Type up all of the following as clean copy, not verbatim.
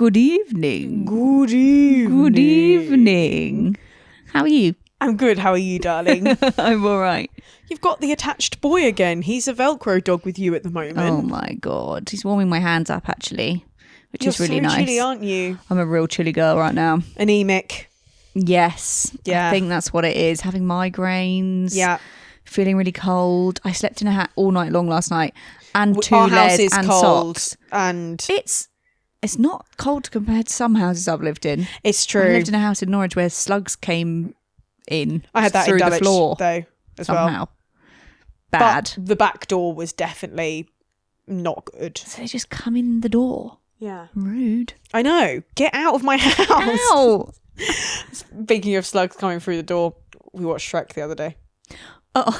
Good evening. Good evening. Good evening. How are you? I'm good. How are you, darling? I'm all right. You've got the attached boy again. He's a Velcro dog with you at the moment. Oh my God. He's warming my hands up actually, which You're is really so nice. chilly, aren't you? I'm a real chilly girl right now. Anemic. Yes. Yeah. I think that's what it is. Having migraines. Yeah. Feeling really cold. I slept in a hat all night long last night. And two Our house layers is and cold. socks. And It's not cold compared to some houses I've lived in. it's true. I lived in a house in Norwich where slugs came in. I had that through in the Dulwich, floor though, as somehow. well. Bad. But the back door was definitely not good. So they just come in the door. Yeah. Rude. I know. Get out of my house. Ow! Speaking of slugs coming through the door, we watched Shrek the other day. Oh.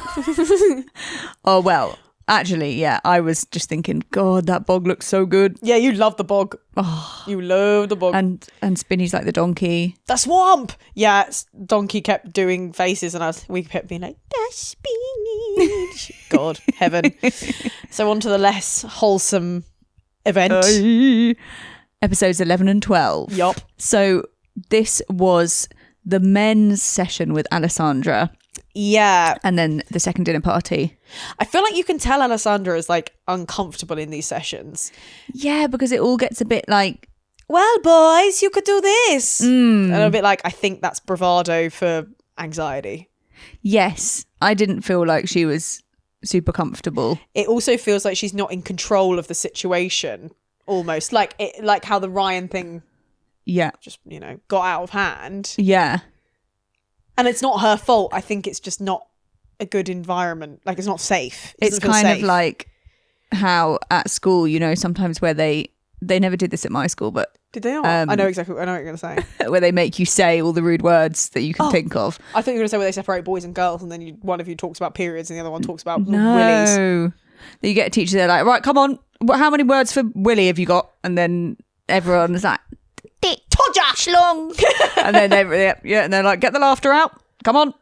Oh, well, actually, yeah, I was just thinking, God, that bog looks so good. Yeah, you love the bog. Oh. You love the bog. And Spinny's like the donkey. The swamp. Yeah, Donkey kept doing faces, and we kept being like, "The spinach." God, heaven. So on to the less wholesome event. Episodes 11 and 12. Yup. So this was the men's session with Alessandra, Yeah, and then the second dinner party. I feel like you can tell Alessandra is like uncomfortable in these sessions. Yeah, because it all gets a bit like, Well, boys, you could do this, mm. and a bit like, I think that's bravado for anxiety. Yes, I didn't feel like she was super comfortable. It also feels like she's not in control of the situation. Almost like how the Ryan thing Yeah. just got out of hand. Yeah. And it's not her fault. I think it's just not a good environment. Like, it's not safe. It It's doesn't feel kind of safe. like how at school, sometimes where they never did this at my school, but Did they not? I know exactly. I know what you're going to say. where they make you say all the rude words that you can Oh. think of. I thought you were going to say where they separate boys and girls, and then one of you talks about periods and the other one talks about willies. No. You get a teacher, they're like, right, come on. How many words for Willie have you got? And then everyone is like, dick, todger, schlong. And then and they're like, get the laughter out. Come on.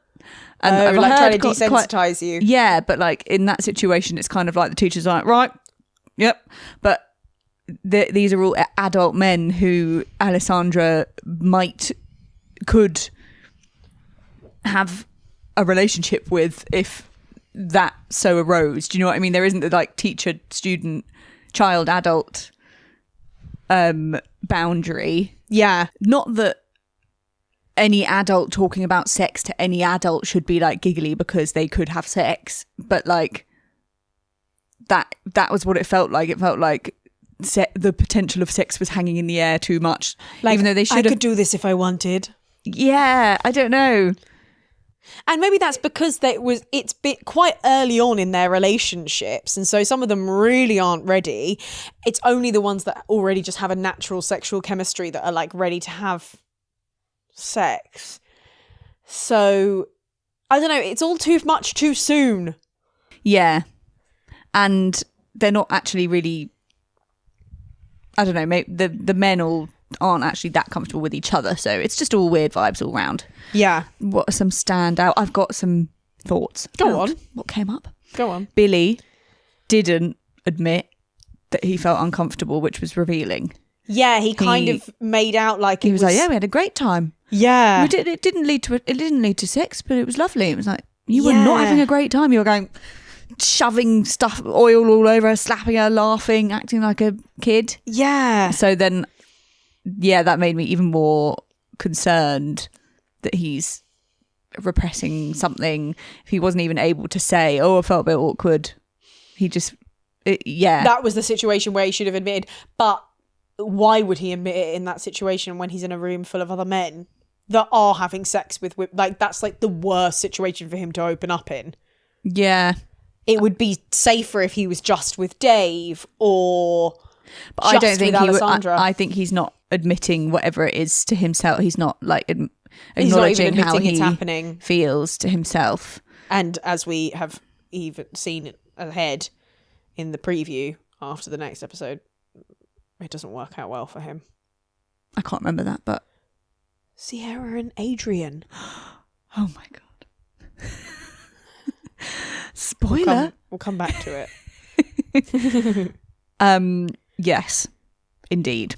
And I've like heard trying to quite- desensitize you. Yeah, but like in that situation, it's kind of like the teacher's like, right, yep. But these are all adult men who Alessandra could have a relationship with if that so arose. Do you know what I mean? There isn't the like teacher, student, child, adult boundary. Yeah. Not that any adult talking about sex to any adult should be like giggly because they could have sex, but like that was what it felt like. It felt like the potential of sex was hanging in the air too much, Like, even though they should I have. could do this if I wanted. Yeah, I don't know. And maybe that's because it's been quite early on in their relationships, and so some of them really aren't ready. It's only the ones that already just have a natural sexual chemistry that are like ready to have sex. So I don't know, it's all too much too soon. Yeah, and they're not actually really. I don't know. Maybe the men all aren't actually that comfortable with each other, so it's just all weird vibes all round. Yeah. What are some standout? I've got some thoughts. Go on. What came up? Go on. Billy didn't admit that he felt uncomfortable, which was revealing. Yeah, he kind of made out like He was like, "Yeah, we had a great time. Yeah. It didn't lead to sex, but it was lovely." It was like, you were not having a great time. You were going shoving stuff, oil all over her, slapping her, laughing, acting like a kid. Yeah. So then, yeah, that made me even more concerned that he's repressing something. If he wasn't even able to say, "Oh, I felt a bit awkward," he just, yeah. That was the situation where he should have admitted. But why would he admit it in that situation when he's in a room full of other men that are having sex with women? Like, that's like the worst situation for him to open up in. Yeah. It would be safer if he was just with Dave or But just I don't think with he would. Alessandra. I think he's not admitting whatever it is to himself. He's not like He's not acknowledging even how admitting it's he happening. feels to himself. And as we have even seen ahead in the preview after the next episode, it doesn't work out well for him. I can't remember that, but Sierra and Adrian. oh my god. Spoiler. We'll come back to it. Yes, indeed.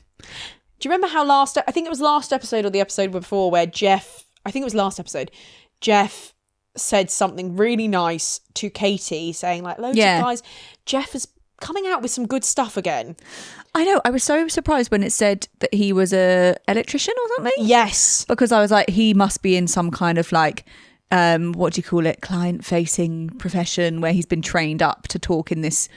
Do you remember how I think it was last episode or the episode before where Jeff said something really nice to Katie, saying like, loads of guys, Jeff is coming out with some good stuff again. I know. I was so surprised when it said that he was a electrician or something. Yes. Because I was like, he must be in some kind of like, what do you call it? Client-facing profession where he's been trained up to talk in this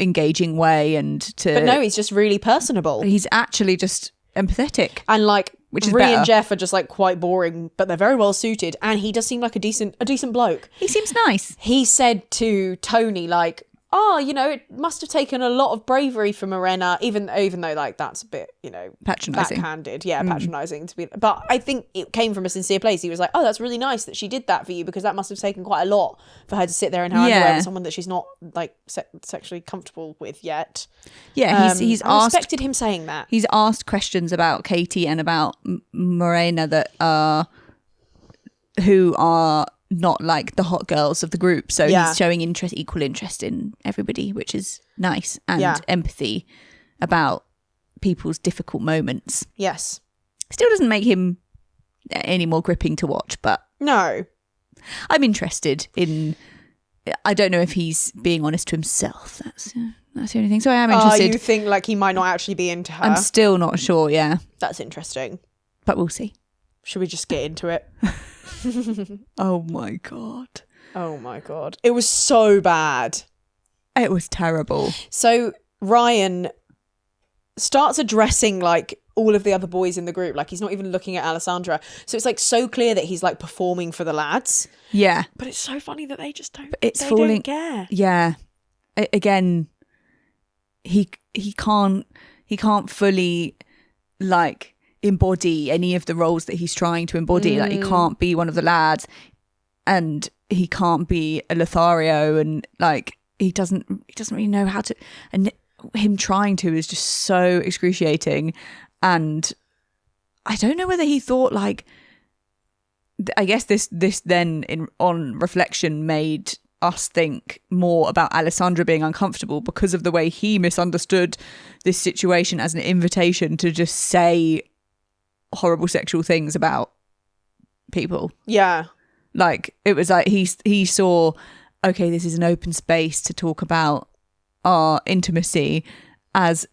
engaging way and to... But no, he's just really personable. He's actually just empathetic. And like, which is Rhea better. and Jeff are just like quite boring, but they're very well suited. And he does seem like a decent bloke. He seems nice. He said to Tony like, oh, you know, it must have taken a lot of bravery for Morena, even though like that's a bit, you know, patronising. Backhanded. Yeah, patronising to be. But I think it came from a sincere place. He was like, oh, that's really nice that she did that for you, because that must have taken quite a lot for her to sit there in her underwear with someone that she's not like sexually comfortable with yet. Yeah, he's I asked. respected him saying that. He's asked questions about Katie and about Morena that who are not like the hot girls of the group, so he's showing equal interest in everybody, which is nice, and empathy about people's difficult moments. Yes. Still doesn't make him any more gripping to watch, but no, I'm interested in. I don't know if he's being honest to himself. That's the only thing. So I am interested. You think like he might not actually be into her? I'm still not sure. Yeah, that's interesting, but we'll see. Should we just get into it? Oh my god. It was so bad. It was terrible. So Ryan starts addressing like all of the other boys in the group, like he's not even looking at Alessandra, so it's like so clear that he's like performing for the lads. Yeah, but it's so funny that they just don't. Don't care. Yeah, again, he can't fully like embody any of the roles that he's trying to embody. Like he can't be one of the lads, and he can't be a Lothario, and like he doesn't really know how to, and him trying to is just so excruciating. And I don't know whether he thought like, I guess this then on reflection made us think more about Alessandra being uncomfortable because of the way he misunderstood this situation as an invitation to just say horrible sexual things about people. Yeah, like it was like he saw, okay, this is an open space to talk about our intimacy as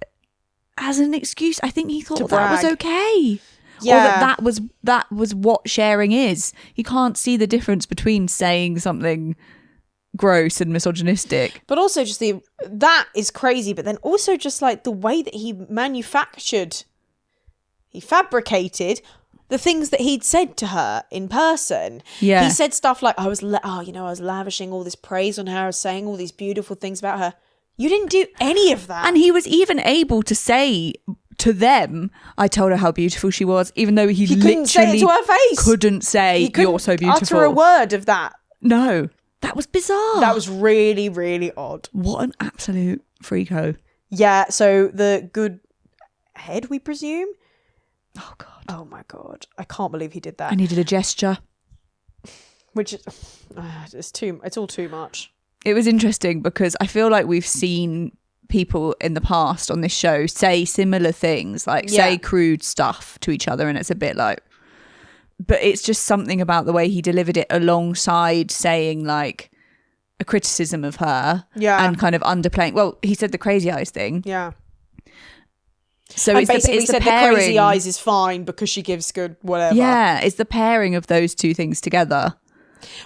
an excuse. I think he thought that was okay. Yeah, or that was what sharing is. You can't see the difference between saying something gross and misogynistic, but also just that is crazy. But then also just like the way that he fabricated the things that he'd said to her in person. Yeah, he said stuff like, I was lavishing all this praise on her, I was saying all these beautiful things about her. You didn't do any of that. And he was even able to say to them, I told her how beautiful she was, even though he couldn't say it to her face. Couldn't say, you're so beautiful. Utter a word of that. No, that was bizarre. That was really, really odd. What an absolute freako. Yeah, so the good head, we presume. Oh god. Oh my god. I can't believe he did that. And he did a gesture. Which is it's all too much. It was interesting because I feel like we've seen people in the past on this show say similar things, like say crude stuff to each other, and it's a bit like, but it's just something about the way he delivered it alongside saying like a criticism of her, and kind of underplaying. Well, he said the crazy eyes thing, so it's basically the pairing, the crazy eyes is fine because she gives good whatever. Yeah, it's the pairing of those two things together.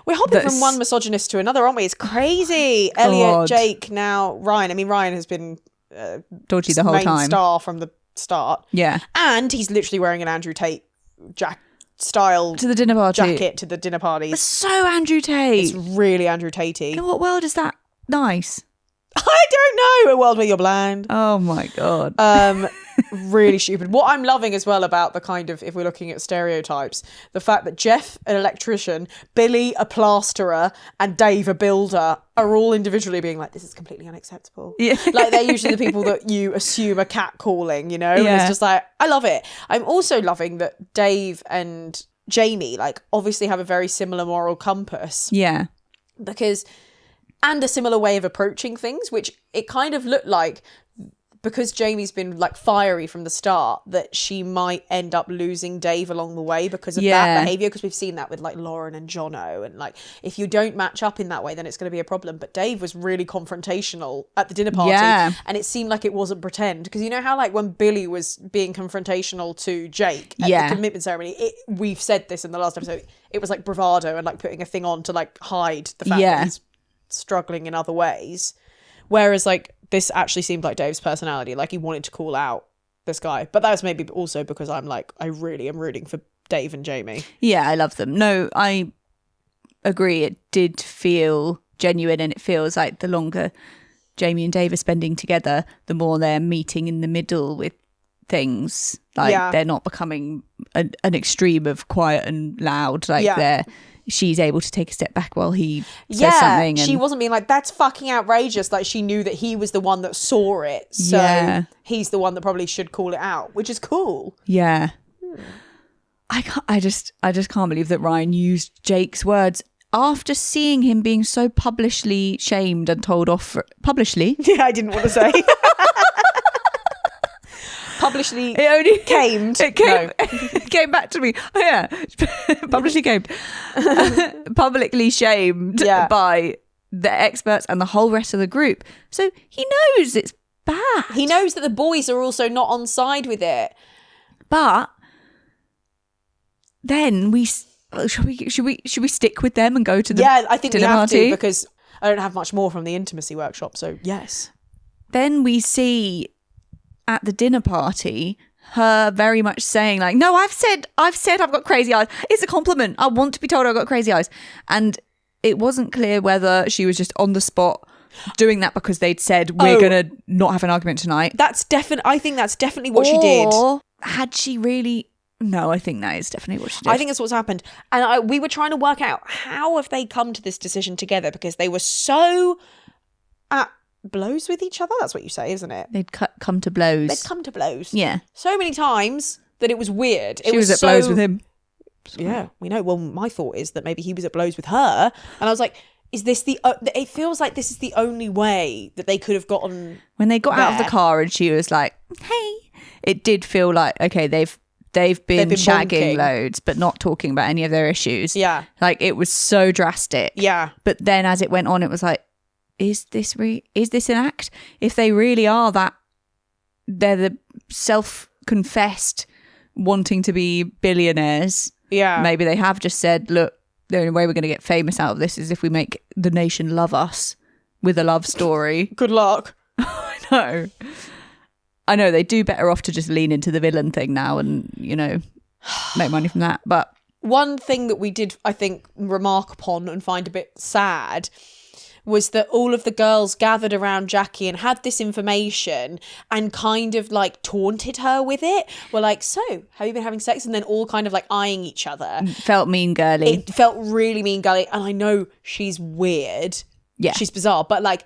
We're hopping from one misogynist to another, aren't we? It's crazy. Elliot, Jake, now Ryan. I mean, Ryan has been dodgy the whole main time. Star from the start. Yeah, and he's literally wearing an Andrew Tate style to the dinner party jacket to the dinner parties. It's so Andrew Tate. It's really Andrew Tate-y. In what world is that nice? I don't know. A world where you're blind. Oh my god. Really stupid. What I'm loving as well about the kind of, if we're looking at stereotypes, the fact that Jeff, an electrician, Billy, a plasterer, and Dave, a builder, are all individually being like, this is completely unacceptable. Yeah. Like they're usually the people that you assume are catcalling, you know? Yeah. And it's just like, I love it. I'm also loving that Dave and Jamie like obviously have a very similar moral compass. Yeah. And a similar way of approaching things, which it kind of looked like because Jamie's been like fiery from the start, that she might end up losing Dave along the way because of that behavior, because we've seen that with like Lauren and Jono, and like if you don't match up in that way then it's going to be a problem. But Dave was really confrontational at the dinner party, and it seemed like it wasn't pretend, because you know how like when Billy was being confrontational to Jake at the commitment ceremony, we've said this in the last episode, it was like bravado and like putting a thing on to like hide the fact that he's struggling in other ways, whereas like this actually seemed like Dave's personality. Like he wanted to call out this guy. But that was maybe also because I'm like, I really am rooting for Dave and Jamie. Yeah, I love them. No, I agree. It did feel genuine, and it feels like the longer Jamie and Dave are spending together, the more they're meeting in the middle with things. Like they're not becoming an extreme of quiet and loud. Like she's able to take a step back while he says something. And she wasn't being like, that's fucking outrageous. Like she knew that he was the one that saw it. So he's the one that probably should call it out, which is cool. Yeah. I just can't believe that Ryan used Jake's words after seeing him being so publicly shamed and told off publicly. Yeah, I didn't want to say. Publicly it came back to me. Oh yeah, publicly shamed, publicly shamed by the experts and the whole rest of the group. So he knows it's bad. He knows that the boys are also not on side with it. But then should we stick with them and go to the I think we dinner have party? to, because I don't have much more from the intimacy workshop. So yes. Then we see at the dinner party her very much saying like, no, I've said I've got crazy eyes. It's a compliment. I want to be told I've got crazy eyes. And it wasn't clear whether she was just on the spot doing that because they'd said we're gonna not have an argument tonight. I think that's definitely what she did. Or had she really? No, I think that is definitely what she did. I think that's what's happened. And we were trying to work out how have they come to this decision together, because they were so at blows with each other. That's what you say, isn't it? They'd come to blows. They'd come to blows. Yeah. So many times that it was weird. She was at blows with him. Yeah, we know. Well, my thought is that maybe he was at blows with her. And I was like, is this it feels like this is the only way that they could have gotten when they got out of the car and she was like, hey, it did feel like, okay, they've been shagging loads but not talking about any of their issues. Yeah. Like it was so drastic. Yeah. But then as it went on, it was like, is this an act? If they really are that, they're the self-confessed wanting to be billionaires. Yeah. Maybe they have just said, look, the only way we're going to get famous out of this is if we make the nation love us with a love story. Good luck. I know they do better off to just lean into the villain thing now and, you know, make money from that. But one thing that we did, I think, remark upon and find a bit sad was that all of the girls gathered around Jacqui and had this information and kind of like taunted her with it. Were like, so have you been having sex? And then all kind of like eyeing each other. Felt mean girly. It felt really mean girly. And I know she's weird. Yeah. She's bizarre. But like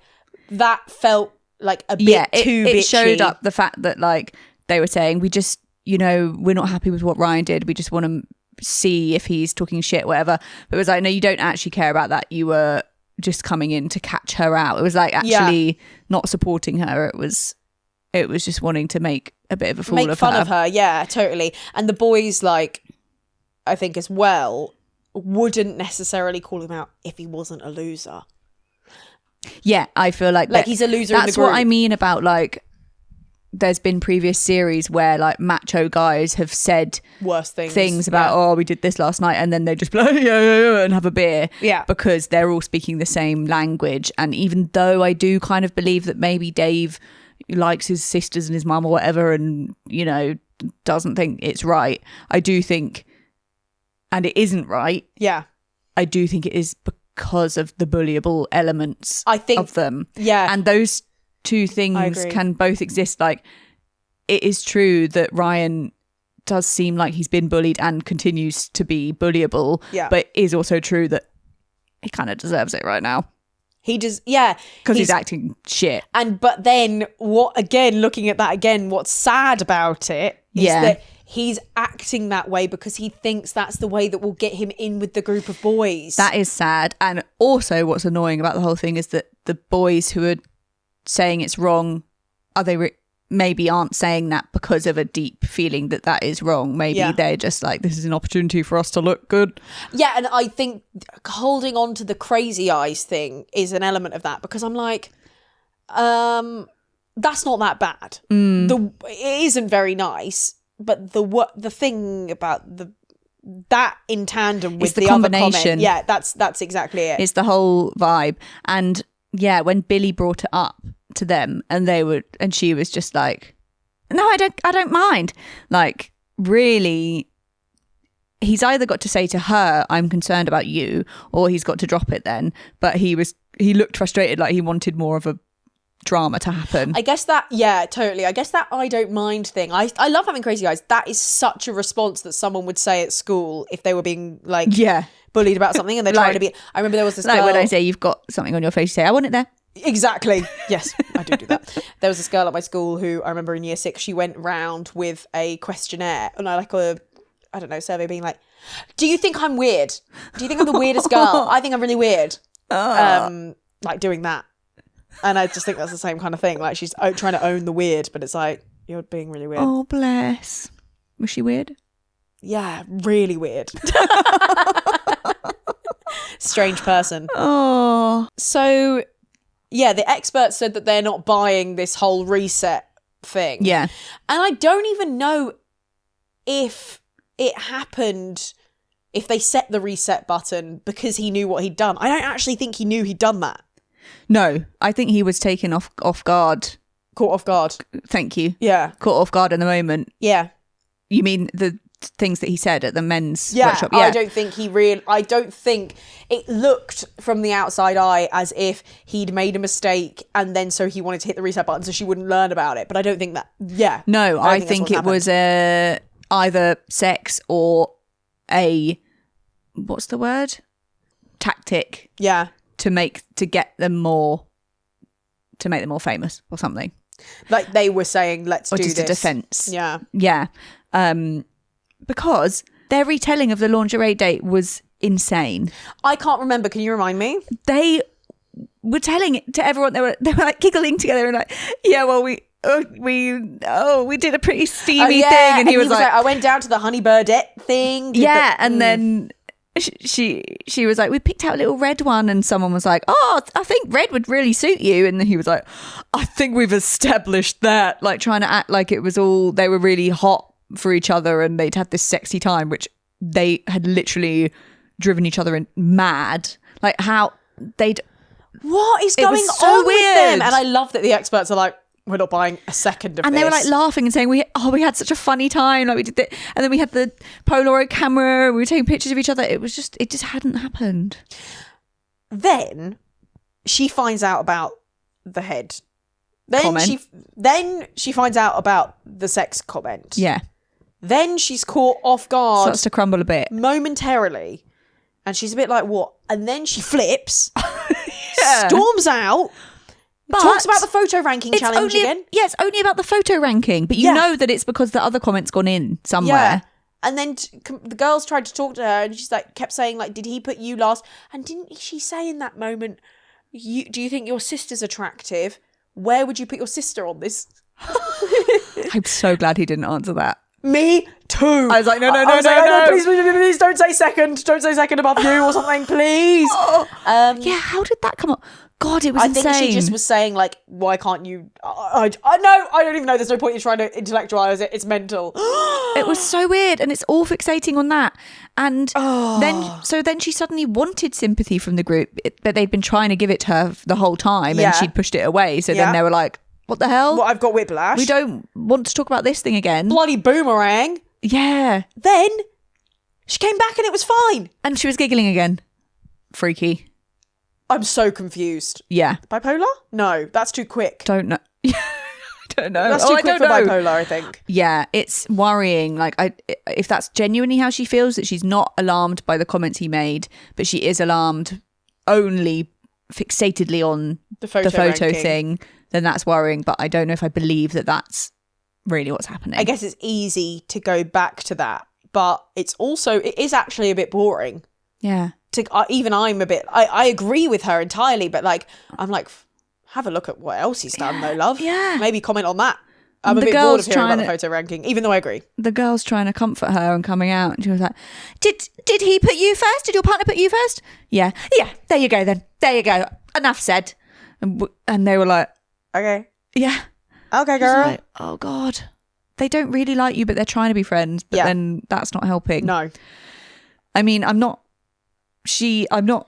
that felt like a bit too bitchy. It showed up the fact that like they were saying, we just, you know, we're not happy with what Ryan did. We just want to see if he's talking shit, whatever. But it was like, no, you don't actually care about that. You were just coming in to catch her out. It was like actually not supporting her. It was just wanting to make a bit of a fool of her. Make fun of her, yeah, totally. And the boys, like, I think as well, wouldn't necessarily call him out if he wasn't a loser. Yeah, I feel like he's a loser in the group. That's what I mean about like there's been previous series where like macho guys have said worse things about, oh, we did this last night, and then they just blow and have a beer. Yeah. Because they're all speaking the same language. And even though I do kind of believe that maybe Dave likes his sisters and his mum or whatever and, you know, doesn't think it's right, I do think, and it isn't right. Yeah. I do think it is because of the bullyable elements of them. Yeah. And those two things can both exist. Like, it is true that Ryan does seem like he's been bullied and continues to be bullyable. Yeah. But it is also true that he kind of deserves it right now. He does, yeah. Because he's acting shit. But then, looking at that again, what's sad about it is that he's acting that way because he thinks that's the way that will get him in with the group of boys. That is sad. And also what's annoying about the whole thing is that the boys who are saying it's wrong, are they maybe aren't saying that because of a deep feeling that is wrong. Maybe they're just like, this is an opportunity for us to look good. Yeah, and I think holding on to the crazy eyes thing is an element of that, because I'm like, that's not that bad. It isn't very nice, but the thing about that in tandem with the other comment, that's exactly it. It's the whole vibe. And yeah, when Billy brought it up to them, and she was just like, no, I don't mind. Like, really, he's either got to say to her, I'm concerned about you, or he's got to drop it then. But he looked frustrated, like he wanted more of a drama to happen. I guess that, totally. I guess that I don't mind thing. I love having crazy eyes. That is such a response that someone would say at school if they were being like bullied about something and they're trying to be. I remember there was this girl, when I say you've got something on your face, you say, I want it there. Exactly. Yes, I do that. There was this girl at my school who I remember in year 6, she went round with a questionnaire and survey being like, do you think I'm weird? Do you think I'm the weirdest girl? I think I'm really weird. Like doing that. And I just think that's the same kind of thing. Like, she's trying to own the weird, but it's like, you're being really weird. Oh, bless. Was she weird? Yeah, really weird. Strange person. Oh. So, yeah, the experts said that they're not buying this whole reset thing. Yeah. And I don't even know if it happened, if they set the reset button because he knew what he'd done. I don't actually think he knew he'd done that. No, I think he was taken off guard. Caught off guard. Thank you. Yeah. Caught off guard in the moment. Yeah. You mean the things that he said at the men's workshop? Yeah. I don't think it looked from the outside eye as if he'd made a mistake and then so he wanted to hit the reset button so she wouldn't learn about it. But I don't think that, No, I think it was either sex or what's the word? Tactic. Yeah. To make them more famous or something. Like they were saying, let's do this. Or just a defence. Yeah. Yeah. Because their retelling of the lingerie date was insane. I can't remember. Can you remind me? They were telling it to everyone. They were like giggling together and like, yeah, well, we did a pretty steamy thing. And he was like, I went down to the honey birdette thing. And then she was like, we picked out a little red one, and someone was like, oh, I think red would really suit you, and then he was like, I think we've established that, like trying to act like it was all, they were really hot for each other and they'd had this sexy time, which they had literally driven each other mad. Like what is going on with them? And I love that the experts are like, we're not buying a second of this. And they were like laughing and saying, we had such a funny time. Like we did that. And then we had the Polaroid camera. We were taking pictures of each other. It just hadn't happened. Then she finds out about the head. Then she finds out about the sex comment. Yeah. Then she's caught off guard. Starts to crumble a bit. Momentarily. And she's a bit like, what? And then she flips. Storms out. But talks about the photo ranking challenge again. Yeah, it's only about the photo ranking, but you know that it's because the other comment's gone in somewhere. Yeah. And then the girls tried to talk to her, and she's like, kept saying, like, did he put you last? And didn't she say in that moment, do you think your sister's attractive? Where would you put your sister on this? I'm so glad he didn't answer that. Me too. I was like, no. Please don't say second. Don't say second above you or something, please. Yeah, how did that come up? God, it was insane. I think she just was saying, like, why can't you... I don't even know. There's no point in trying to intellectualise it. It's mental. It was so weird, and it's all fixating on that. And then she suddenly wanted sympathy from the group, but they'd been trying to give it to her the whole time, and she'd pushed it away. So then they were like, what the hell? Well, I've got whiplash. We don't want to talk about this thing again. Bloody boomerang. Yeah. Then she came back and it was fine. And she was giggling again. Freaky. I'm so confused. Yeah. Bipolar? No, that's too quick. Don't know. I don't know. That's too quick for bipolar, I think. Yeah, it's worrying. Like, if that's genuinely how she feels, that she's not alarmed by the comments he made, but she is alarmed only fixatedly on the photo thing, then that's worrying. But I don't know if I believe that that's really what's happening. I guess it's easy to go back to that, but it is actually a bit boring. Yeah. Even I'm a bit, I agree with her entirely, but like, I'm like, have a look at what else he's done though, love. Yeah. Maybe comment on that. I'm a The bit bored girl's of hearing about the trying photo ranking, even though I agree. The girl's trying to comfort her and coming out, and she was like, did he put you first? Did your partner put you first? Yeah, there you go then, there you go, enough said. And they were like, Okay. yeah, Okay, girl. like, oh God, they don't really like you, but they're trying to be friends, but then that's not helping. No. I mean, I'm not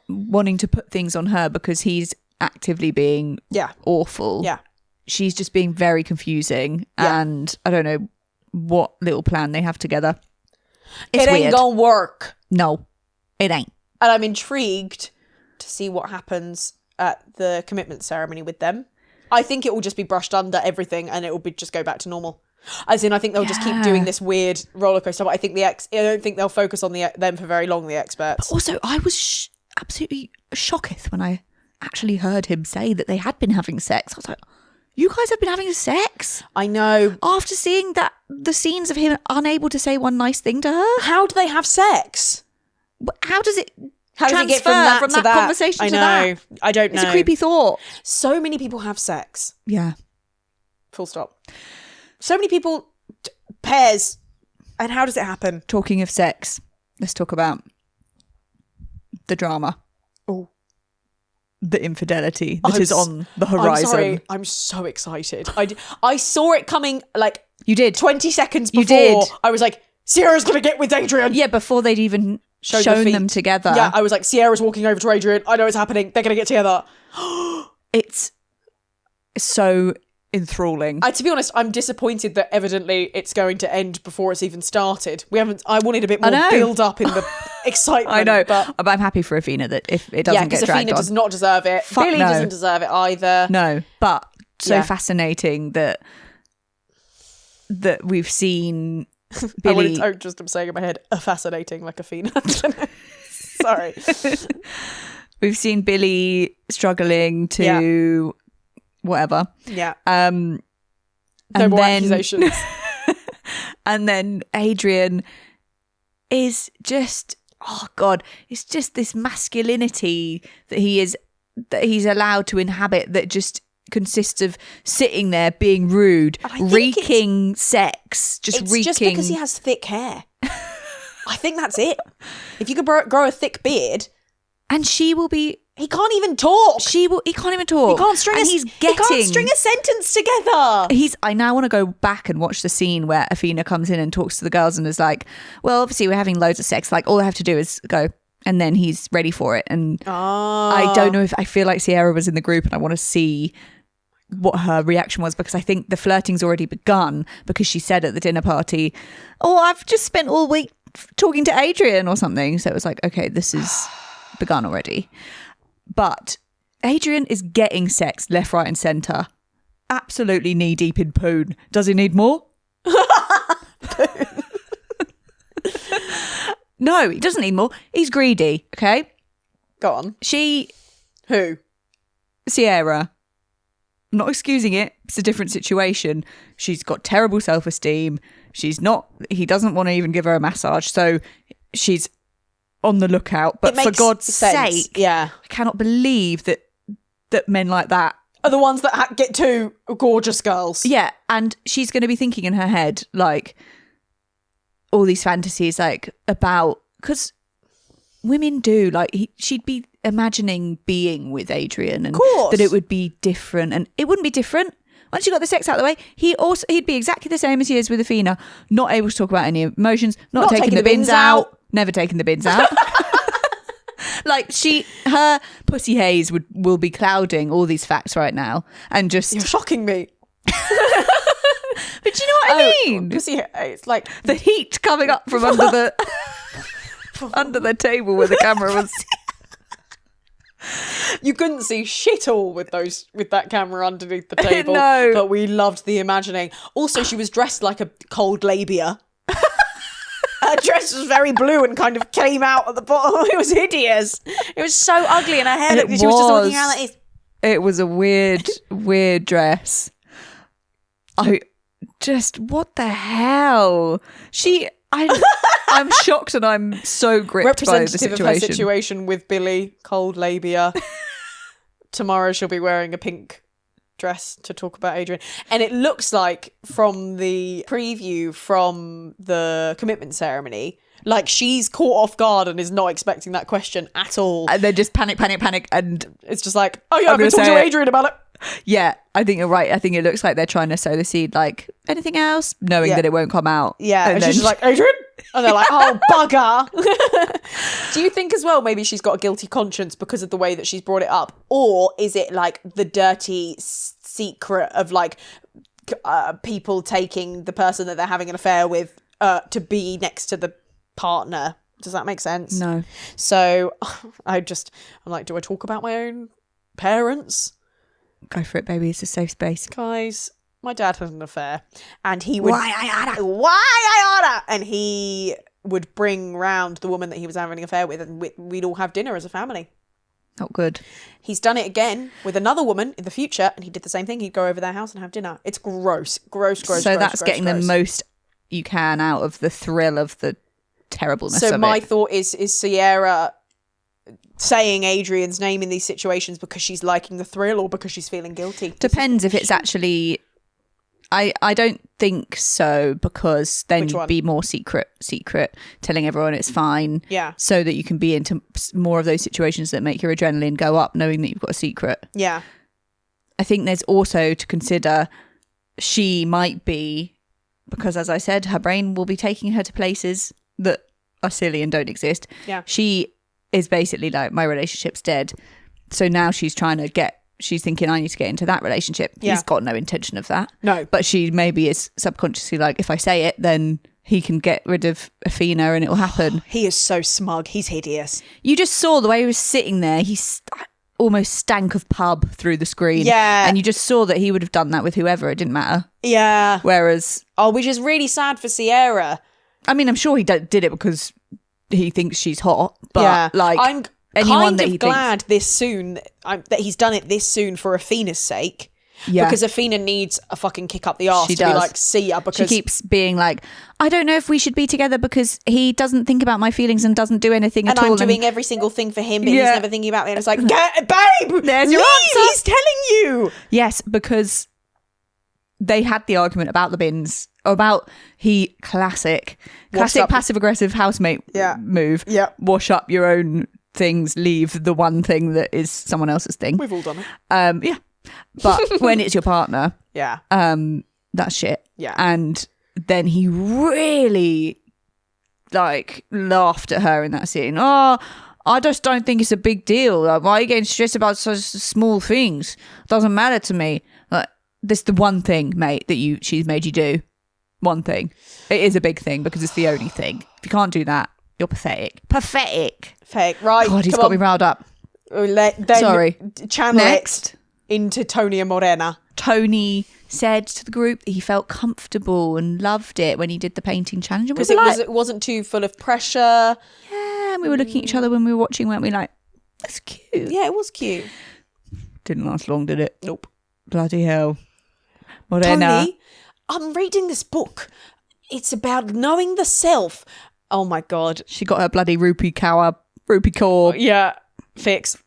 wanting to put things on her because he's actively being awful. Yeah. She's just being very confusing, and I don't know what little plan they have together. It's it ain't weird. gonna work. No, it ain't. And I'm intrigued to see what happens at the commitment ceremony with them. I think it will just be brushed under everything, and it will be just go back to normal. As in, I think they'll just keep doing this weird roller coaster. But I think I don't think they'll focus on them for very long. The experts. But also, I was absolutely shocked when I actually heard him say that they had been having sex. I was like, you guys have been having sex? I know. After seeing the scenes of him unable to say one nice thing to her? How do they have sex? How does it get from that conversation I to know. that? I don't know. It's a creepy thought. So many people have sex. Yeah. Full stop. So many people, pairs. And how does it happen? Talking of sex, let's talk about the drama. Oh. The infidelity that is on the horizon. I'm sorry. I'm so excited. I saw it coming like you did 20 seconds before. You did. I was like, Sierra's going to get with Adrian. Yeah, before they'd even shown them together. Yeah, I was like, Sierra's walking over to Adrian. I know it's happening. They're going to get together. It's so enthralling. To be honest, I'm disappointed that evidently it's going to end before it's even started. I wanted a bit more build up in the excitement. I know, but I'm happy for Athena that if it doesn't get dragged on. Athena does not deserve it. Billy doesn't deserve it either. No, but so fascinating that we've seen Billy. I'm saying in my head, fascinating like Athena. Sorry. We've seen Billy struggling to whatever. Yeah. No more accusations. And then Adrian is just, oh God, it's just this masculinity that he's allowed to inhabit that just consists of sitting there being rude, reeking sex, it's just because he has thick hair. I think that's it. If you could grow a thick beard. And she will be... He can't even talk. He can't even talk. He can't string a sentence together. I now want to go back and watch the scene where Athena comes in and talks to the girls and is like, well, obviously we're having loads of sex. Like, all I have to do is go. And then he's ready for it. And I don't know if I feel like Sierra was in the group and I want to see what her reaction was, because I think the flirting's already begun, because she said at the dinner party, oh, I've just spent all week talking to Adrian or something. So it was like, okay, this is begun already. But Adrian is getting sex left, right and centre. Absolutely knee deep in poon. Does he need more? No, he doesn't need more. He's greedy, okay? Go on. Who? Sierra. I'm not excusing it. It's a different situation. She's got terrible self-esteem. He doesn't want to even give her a massage. So she's on the lookout. But for God's sake, I cannot believe that men like that are the ones that get two gorgeous girls. Yeah, and she's going to be thinking in her head, like, all these fantasies, like, about... Because women do, like, she'd be imagining being with Adrian, and that it would be different. And it wouldn't be different. Once you got the sex out of the way, he'd be exactly the same as he is with Athena, not able to talk about any emotions, not taking the bins out, never taking the bins out. Like, her pussy haze will be clouding all these facts right now, and just... You're shocking me. But do you know what I mean? Pussy haze, like... The heat coming up from under the... under the table where the camera was... You couldn't see shit all with that camera underneath the table. No. But we loved the imagining. Also, she was dressed like a cold labia. Her dress was very blue and kind of came out at the bottom. It was hideous. It was so ugly, and her hair looked like she was just walking around like this. It was a weird dress. What the hell? I'm shocked, and I'm so gripped by the situation. Representative of her situation with Billy, cold labia. Tomorrow she'll be wearing a pink dress to talk about Adrian. And it looks like from the preview from the commitment ceremony, like she's caught off guard and is not expecting that question at all. And then just panic. And it's just like, oh yeah, I'm going to talk to Adrian about it. Yeah, I think you're right. I think it looks like they're trying to sow the seed, like, anything else? Knowing that it won't come out. Yeah, and she's just like, Adrian? And they're like, oh, bugger. Do you think as well maybe she's got a guilty conscience because of the way that she's brought it up? Or is it like the dirty secret of like people taking the person that they're having an affair with to be next to the partner? Does that make sense? No. So I'm like, do I talk about my own parents? Go for it, baby. It's a safe space. Guys, my dad had an affair and he would... Why Iona? And he would bring round the woman that he was having an affair with and we'd all have dinner as a family. Not good. He's done it again with another woman in the future and he did the same thing. He'd go over their house and have dinner. It's gross. So that's getting the most you can out of the thrill of the terribleness of it. So my thought is Sierra saying Adrian's name in these situations because she's liking the thrill or because she's feeling guilty? Depends if it's actually... I don't think so, because then you'd be more secret, telling everyone it's fine. Yeah. So that you can be into more of those situations that make your adrenaline go up, knowing that you've got a secret. Yeah. I think there's also to consider she might be, because as I said, her brain will be taking her to places that are silly and don't exist. Yeah. She is basically like, my relationship's dead. So now she's thinking, I need to get into that relationship. Yeah. He's got no intention of that. No. But she maybe is subconsciously like, if I say it, then he can get rid of Athena and it will happen. He is so smug. He's hideous. You just saw the way he was sitting there. He almost stank of pub through the screen. Yeah. And you just saw that he would have done that with whoever. It didn't matter. Yeah. Whereas... Oh, which is really sad for Sierra. I mean, I'm sure he did it because he thinks she's hot. But yeah. like... I'm anyone kind of glad this soon that he's done it this soon for Athena's sake. Yeah. Because Athena needs a fucking kick up the arse to be like, see ya. Because she keeps being like, I don't know if we should be together because he doesn't think about my feelings and doesn't do anything at all. And I'm doing every single thing for him, but he's never thinking about me. And it's like, babe, there's your answer. He's telling you. Yes, because they had the argument about the bins, about classic passive aggressive housemate move. Yeah. Wash up your own things, leave the one thing that is someone else's thing. We've all done it. Yeah. But when it's your partner, that's shit. Yeah. And then he really like laughed at her in that scene. Oh, I just don't think it's a big deal. Like, why are you getting stressed about such small things? Doesn't matter to me. Like, this is the one thing, mate, that she's made you do. One thing. It is a big thing because it's the only thing. If you can't do that, you're pathetic. Pathetic. Right. God, he's got me riled up. Sorry. Channel Next. it into Tony and Morena. Tony said to the group that he felt comfortable and loved it when he did the painting challenge. Because it wasn't too full of pressure. Yeah, and we were looking at each other when we were watching, weren't we? Like, that's cute. Yeah, it was cute. Didn't last long, did it? Nope. Bloody hell. Morena. Tony, I'm reading this book. It's about knowing the self. Oh my God. She got her bloody rupee core. Yeah. Fix.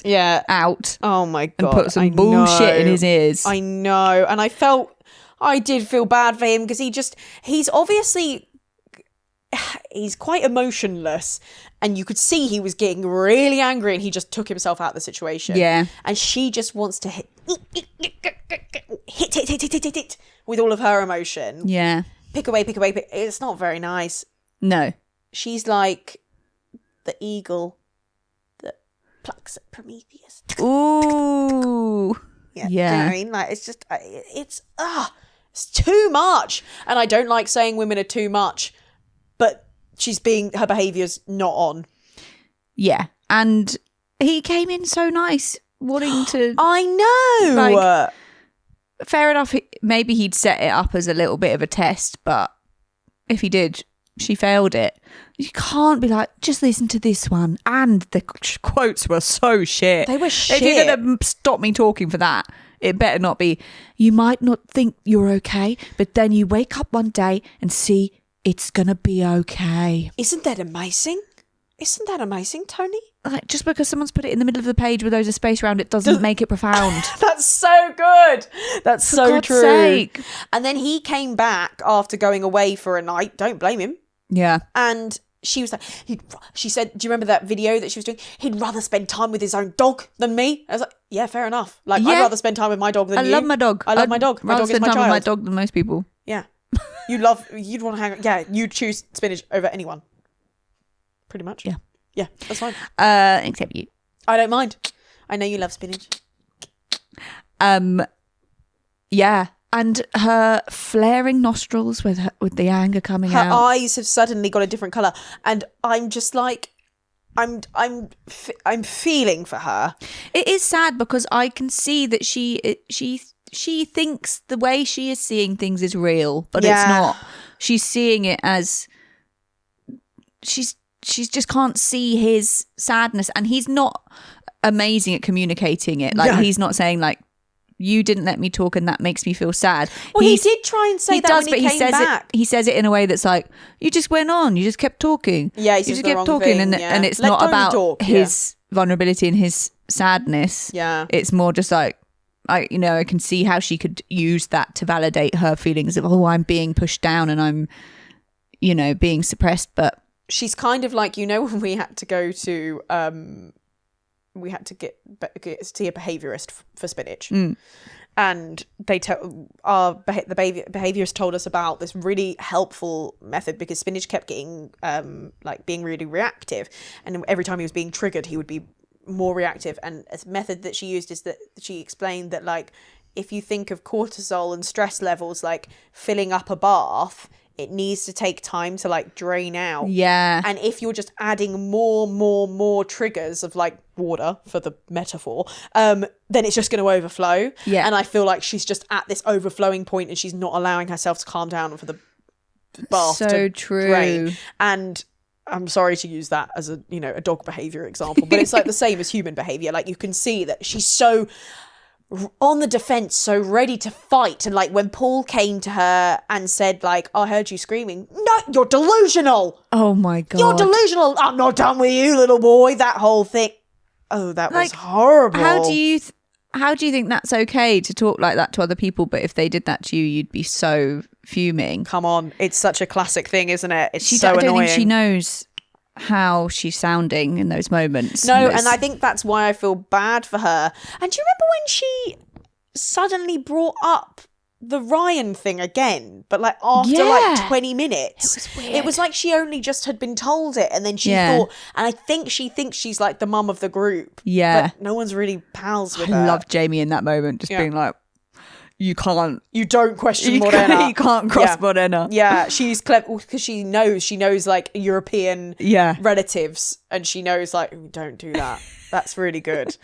Out. Oh my God. And put some bullshit in his ears. I know. And I did feel bad for him because he's obviously, he's quite emotionless. And you could see he was getting really angry and he just took himself out of the situation. Yeah. And she just wants to hit with all of her emotion. Yeah. Pick away. It's not very nice. No. She's like the eagle that plucks at Prometheus. Ooh. Yeah. You know what I mean? Like, it's just, it's too much. And I don't like saying women are too much, but her behaviour's not on. Yeah. And he came in so nice, wanting to. I know. Like, fair enough. Maybe he'd set it up as a little bit of a test, but if he did, she failed it. You can't be like, just listen to this one. And the quotes were so shit. They were shit. If you're going to stop me talking for that, it better not be, you might not think you're okay, but then you wake up one day and see it's going to be okay. Isn't that amazing? Isn't that amazing, Tony? Like, just because someone's put it in the middle of the page with loads of space around it doesn't make it profound. That's so good. That's For so God's true. sake. And then he came back after going away for a night. Don't blame him. Yeah. And she was like, she said, do you remember that video that she was doing? He'd rather spend time with his own dog than me. I was like, yeah, fair enough. Like, Yeah. I'd rather spend time with my dog than you. I love my dog. I love my dog. My Rather dog is spend my time with my child. dog than most people. Yeah. You'd want to hang out. Yeah, you'd choose spinach over anyone. Pretty much. Yeah. Yeah, that's fine. Except you. I don't mind. I know you love spinach. Yeah. And her flaring nostrils with the anger coming Her out. eyes have suddenly got a different colour. And I'm just like, I'm feeling for her. It is sad because I can see that she thinks the way she is seeing things is real, but it's not. She's seeing it as she's just can't see his sadness, and he's not amazing at communicating it. Like he's not saying like, you didn't let me talk and that makes me feel sad. Well, he did try and say that when he came back. He says it in a way that's like, you just went on, you just kept talking. Yeah, he you says just the kept wrong talking, thing, and it's Let not Tony about talk, his vulnerability and his sadness. Yeah. It's more just like, I can see how she could use that to validate her feelings of, I'm being pushed down and I'm, being suppressed. But she's kind of like, when we had to go to, we had to get see a behaviourist for spinach. And they the behaviourist told us about this really helpful method because spinach kept getting being really reactive, and every time he was being triggered he would be more reactive. And a method that she used is that she explained that like if you think of cortisol and stress levels like filling up a bath, it needs to take time to like drain out. Yeah. And if you're just adding more triggers of like water for the metaphor, then it's just going to overflow. Yeah. And I feel like she's just at this overflowing point and she's not allowing herself to calm down for the bath to drain. And I'm sorry to use that as a dog behavior example, but it's like the same as human behavior. Like you can see that she's so on the defense, so ready to fight. And like when Paul came to her and said like, I heard you screaming, no, you're delusional, oh my god, you're delusional, I'm not done with you, little boy, that whole thing. Oh, that was horrible. How do you think that's okay to talk like that to other people, but if they did that to you, you'd be so fuming? Come on, it's such a classic thing, isn't it? It's I so don't annoying. think she knows how she's sounding in those moments. No, and I think that's why I feel bad for her. And do you remember when she suddenly brought up the Ryan thing again, but like after like 20 minutes? It was weird. It was like she only just had been told it, and then she thought, and I think she thinks she's like the mum of the group. Yeah. But no one's really pals with her. I love Jamie in that moment, just being like, you don't question Morena. You can't cross Morena. Yeah, she's clever because she knows like European relatives, and she knows like, don't do that. That's really good.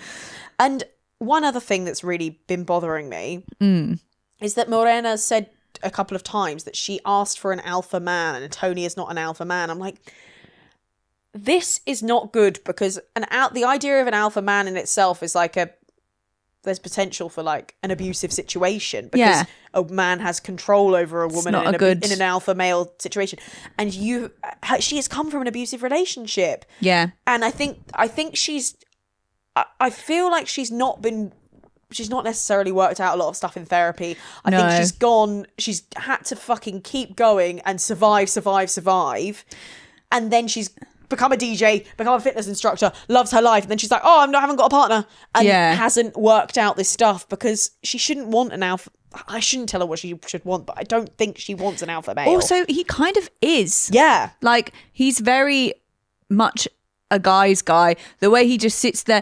And one other thing that's really been bothering me is that Morena said a couple of times that she asked for an alpha man and Tony is not an alpha man. I'm like, this is not good, because the idea of an alpha man in itself is like there's potential for like an abusive situation because a man has control over a woman in an alpha male situation, and she has come from an abusive relationship. Yeah. And I think I feel like she's not necessarily worked out a lot of stuff in therapy. I think she's had to fucking keep going and survive. And then she's become a DJ, become a fitness instructor, loves her life, and then she's like, I haven't got a partner, and hasn't worked out this stuff because she shouldn't want an alpha. I shouldn't tell her what she should want, but I don't think she wants an alpha male. Also, he kind of is. Yeah. Like, he's very much a guy's guy. The way he just sits there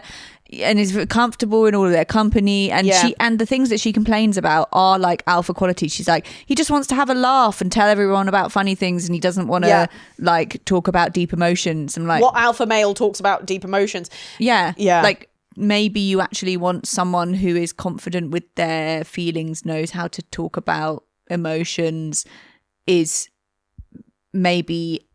and is comfortable in all of their company, and and the things that she complains about are like alpha qualities. She's like, he just wants to have a laugh and tell everyone about funny things, and he doesn't want to like talk about deep emotions. And like, what alpha male talks about deep emotions? Yeah. Like, maybe you actually want someone who is confident with their feelings, knows how to talk about emotions, is maybe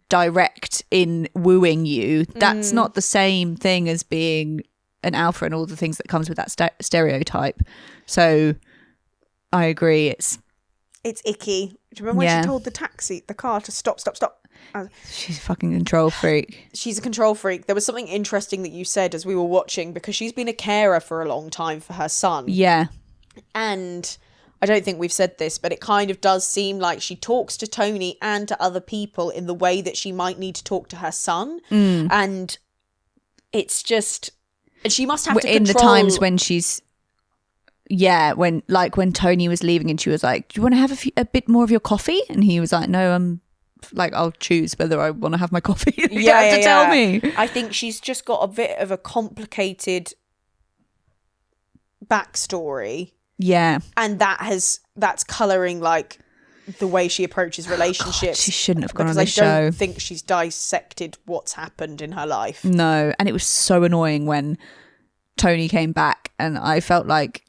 direct in wooing you. That's not the same thing as being an alpha and all the things that comes with that stereotype. So I agree, it's icky. Do you remember when she told the car to stop? She's a fucking control freak. She's a control freak. There was something interesting that you said as we were watching, because she's been a carer for a long time for her son. Yeah. And I don't think we've said this, but it kind of does seem like she talks to Tony and to other people in the way that she might need to talk to her son. And it's just... And she must have to control... In the times when she's... Yeah, when Tony was leaving and she was like, do you want to have a bit more of your coffee? And he was like, no, I'll choose whether I want to have my coffee. You don't have to tell me. I think she's just got a bit of a complicated backstory. Yeah. And that's colouring like the way she approaches relationships. God, she shouldn't have gone on this show. I don't think she's dissected what's happened in her life. No, and it was so annoying when Tony came back, and I felt like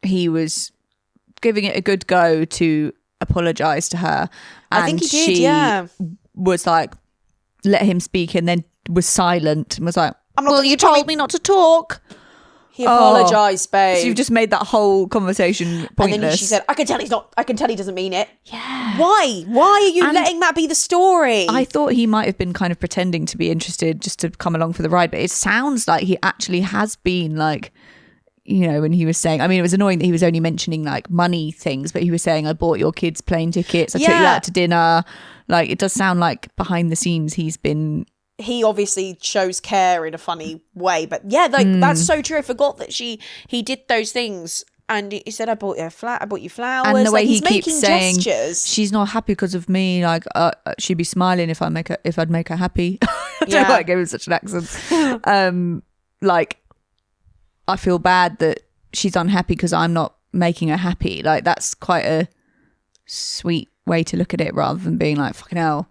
he was giving it a good go to apologise to her. And I think he did, yeah. Was like, let him speak, and then was silent and was like, well, you told me not to talk. He apologised, babe. So you've just made that whole conversation pointless. And then she said, I can tell he doesn't mean it. Yeah. Why? Why are you letting that be the story? I thought he might have been kind of pretending to be interested just to come along for the ride, but it sounds like he actually has been, like, you know, when he was saying, I mean, it was annoying that he was only mentioning like money things, but he was saying, I bought your kids plane tickets, I took you out to dinner. Like, it does sound like behind the scenes he obviously shows care in a funny way, but yeah, like that's so true. I forgot that he did those things, and he said, I bought you flowers, and the way like, he keeps saying gestures. She's not happy because of me, like she'd be smiling if I'd make her happy. I don't know why I gave him such an accent. Like, I feel bad that she's unhappy because I'm not making her happy. Like, that's quite a sweet way to look at it, rather than being like, fucking hell,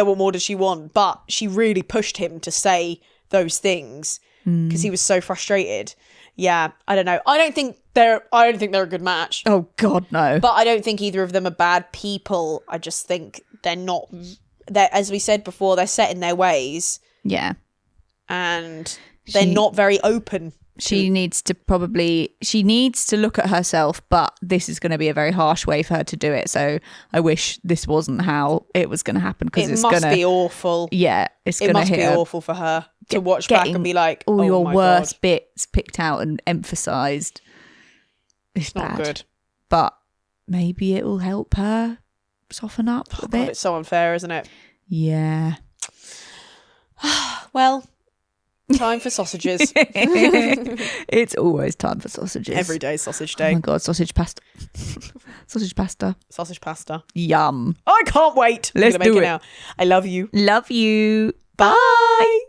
what more does she want? But she really pushed him to say those things because he was so frustrated. Yeah, I don't know. I don't think they're a good match. Oh God, no. But I don't think either of them are bad people. I just think they're as we said before, they're set in their ways. Yeah. And they're not very open. She needs to look at herself, but this is going to be a very harsh way for her to do it. So I wish this wasn't how it was going to happen, because it must be awful. Yeah, it must be awful for her to watch back and be like, all your worst bits picked out and emphasised. It's not bad. Good. But maybe it will help her soften up a bit. God, it's so unfair, isn't it? Yeah. Well, time for sausages. It's always time for sausages. Every day sausage day. Oh my God, sausage pasta. Sausage pasta. Sausage pasta. Yum. I can't wait. Let's do it now. I love you. Love you. Bye.